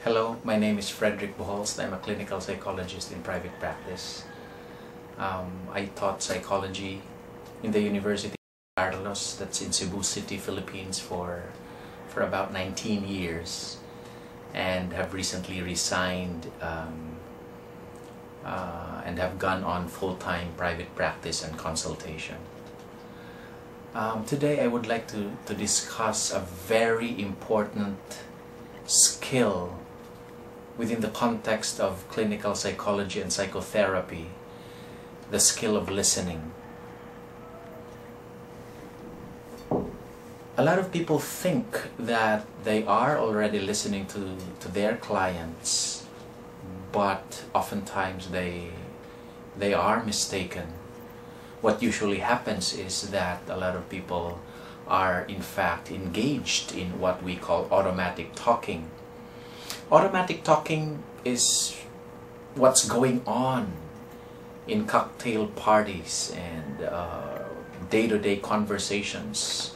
Hello, my name is Fredrick Boholst. I'm a clinical psychologist in private practice. I taught psychology in the University of Carlos, that's in Cebu City, Philippines for about 19 years, and have recently resigned and have gone on full-time private practice and consultation. Today I would like to discuss a very important skill within the context of clinical psychology and psychotherapy, the skill of listening. A lot of people think that they are already listening to their clients, but oftentimes they are mistaken. What usually happens is that a lot of people are in fact engaged in what we call automatic talking. Automatic talking is what's going on in cocktail parties and day-to-day conversations.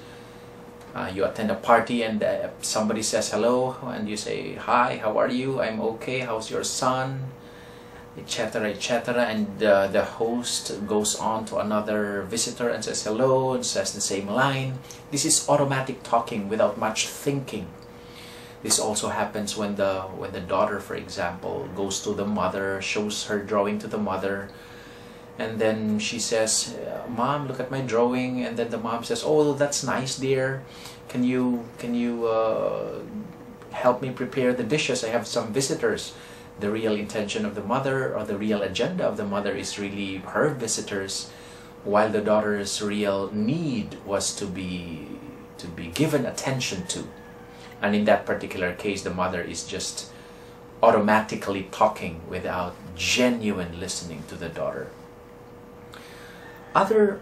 You attend a party and somebody says hello and you say, "Hi, how are you? I'm okay. How's your son?" etc., etc. And the host goes on to another visitor and says hello and says the same line. This is automatic talking without much thinking. This also happens when the daughter, for example, goes to the mother, shows her drawing to the mother, and then she says, "Mom, look at my drawing." And then the mom says, "Oh, that's nice, dear. Can you help me prepare the dishes? I have some visitors." The real intention of the mother, or the real agenda of the mother, is really her visitors, while the daughter's real need was to be given attention to. And in that particular case, the mother is just automatically talking without genuine listening to the daughter. Other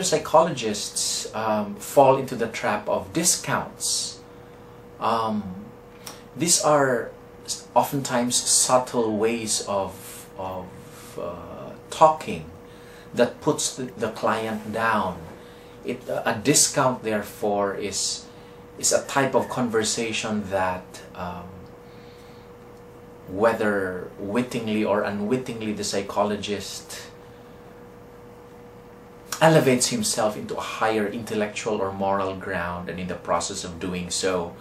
psychologists fall into the trap of discounts. These are oftentimes subtle ways of talking that puts the client down. A discount, therefore, is a type of conversation that, whether wittingly or unwittingly, the psychologist elevates himself into a higher intellectual or moral ground, and in the process of doing so,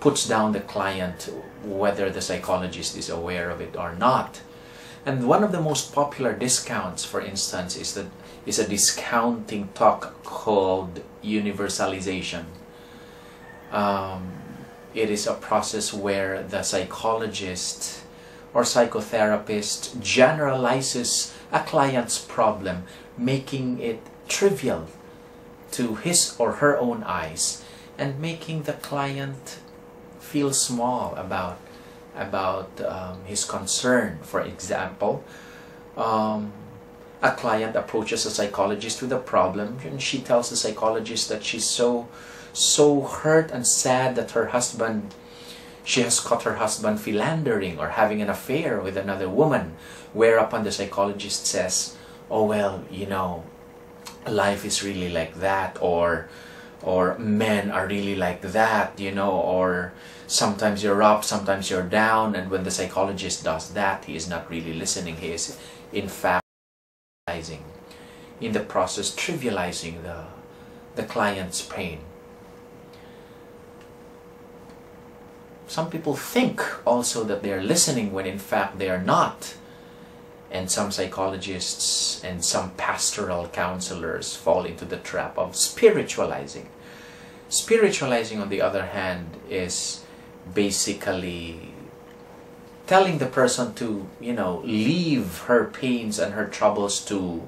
puts down the client, whether the psychologist is aware of it or not. And one of the most popular discounts, for instance, is a discounting talk called universalization. It is a process where the psychologist or psychotherapist generalizes a client's problem, making it trivial to his or her own eyes, and making the client feel small about his concern. For example, a client approaches a psychologist with a problem, and she tells the psychologist that she's so hurt and sad that she has caught her husband philandering or having an affair with another woman, whereupon the psychologist says, "Oh, well, you know, life is really like that," or "Men are really like that, you know," or "Sometimes you're up, sometimes you're down." And when the psychologist does that, he is not really listening. He is in fact in the process trivializing the client's pain. Some people think also that they are listening when in fact they are not. And some psychologists and some pastoral counselors fall into the trap of spiritualizing. Spiritualizing, on the other hand, is basically telling the person to, leave her pains and her troubles to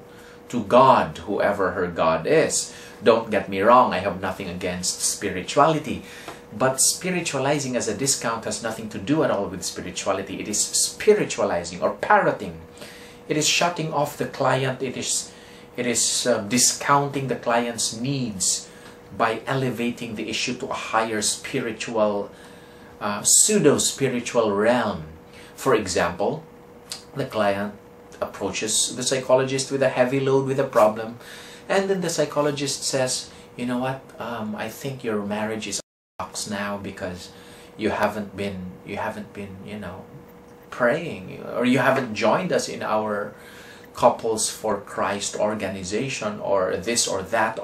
God, whoever her God is. Don't get me wrong, I have nothing against spirituality. But spiritualizing as a discount has nothing to do at all with spirituality. It is spiritualizing or parroting. It is shutting off the client. It is discounting the client's needs by elevating the issue to a higher spiritual, pseudo-spiritual realm. For example, the client approaches the psychologist with a heavy load, with a problem, and then the psychologist says, "You know what, I think your marriage is now because you haven't been, you know, praying, or you haven't joined us in our Couples for Christ organization, or this or that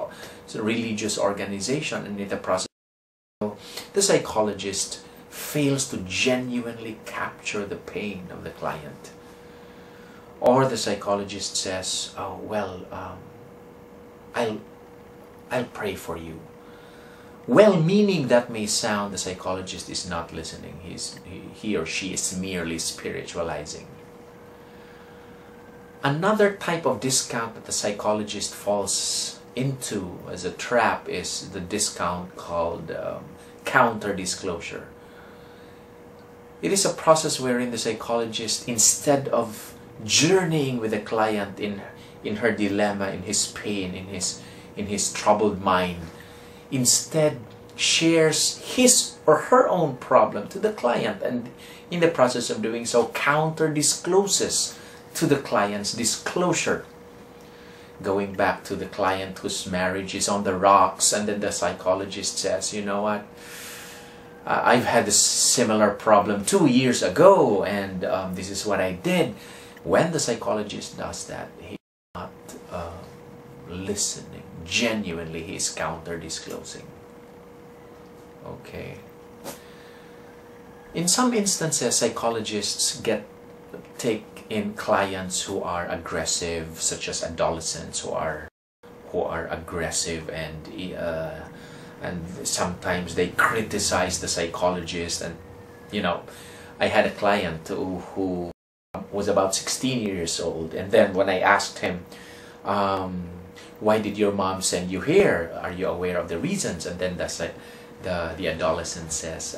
religious organization, and in the process the psychologist fails to genuinely capture the pain of the client. Or the psychologist says, oh well, I'll pray for you. Well meaning that may sound, the psychologist is not listening. He or she is merely spiritualizing. Another type of discount that the psychologist falls into as a trap is the discount called counter-disclosure. It is a process wherein the psychologist, instead of journeying with the client in her dilemma, in his pain, in his troubled mind, instead shares his or her own problem to the client, and in the process of doing so counter-discloses to the client's disclosure. Going back to the client whose marriage is on the rocks, and then the psychologist says, you know what, I've had a similar problem 2 years ago, and this is what I did. When the psychologist does that, he's not listening. Genuinely, he's counter-disclosing. Okay. In some instances, psychologists take in clients who are aggressive, such as adolescents who are aggressive, and sometimes they criticize the psychologist. And you know, I had a client who was about 16 years old, and then when I asked him, why did your mom send you here? Are you aware of the reasons? And then the adolescent says,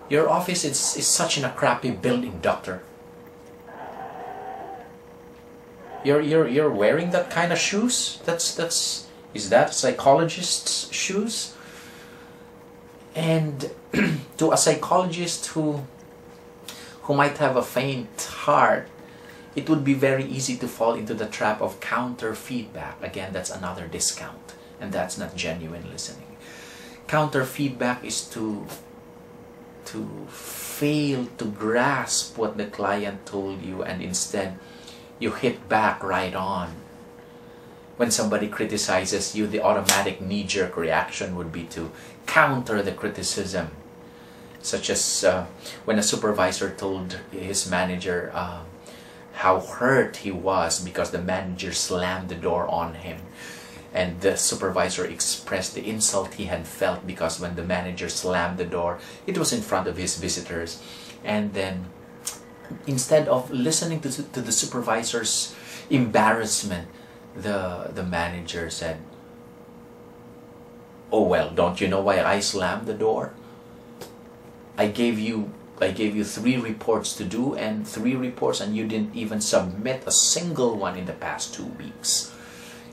your office is such in a crappy building, doctor. You're wearing that kind of shoes? Is that a psychologist's shoes? And to a psychologist who might have a faint heart, it would be very easy to fall into the trap of counter feedback. Again, that's another discount, and that's not genuine listening. Counter feedback is to fail to grasp what the client told you, and instead you hit back right on. When somebody criticizes you, the automatic knee-jerk reaction would be to counter the criticism, such as when a supervisor told his manager how hurt he was because the manager slammed the door on him, and the supervisor expressed the insult he had felt because when the manager slammed the door, it was in front of his visitors. And then instead of listening to the supervisor's embarrassment, the manager said, oh well, don't you know why I slammed the door? I gave you 3 reports to do, and 3 reports, and you didn't even submit a single one in the past 2 weeks.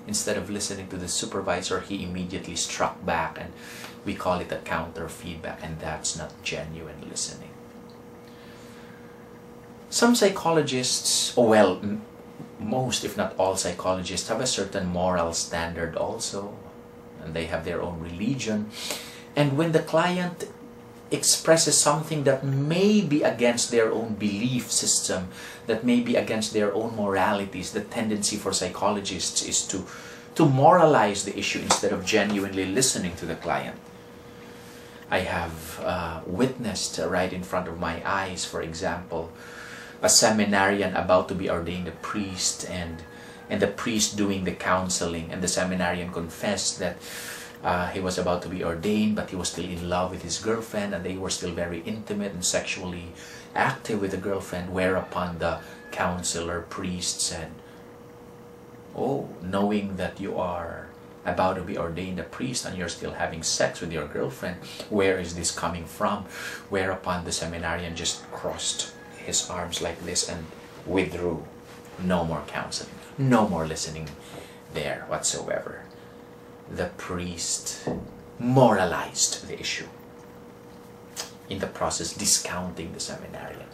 Instead of listening to the supervisor, he immediately struck back, and we call it a counter feedback, and that's not genuine listening. Some psychologists, most if not all psychologists, have a certain moral standard also, and they have their own religion. And when the client expresses something that may be against their own belief system, that may be against their own moralities, the tendency for psychologists is to moralize the issue instead of genuinely listening to the client. I have witnessed right in front of my eyes, for example, a seminarian about to be ordained a priest, and the priest doing the counseling, and the seminarian confessed that he was about to be ordained, but he was still in love with his girlfriend, and they were still very intimate and sexually active with the girlfriend, whereupon the counselor priest said, oh, knowing that you are about to be ordained a priest and you're still having sex with your girlfriend, where is this coming from? Whereupon the seminarian just crossed his arms like this and withdrew. No more counseling, no more listening there whatsoever. The priest moralized the issue, in the process discounting the seminarian.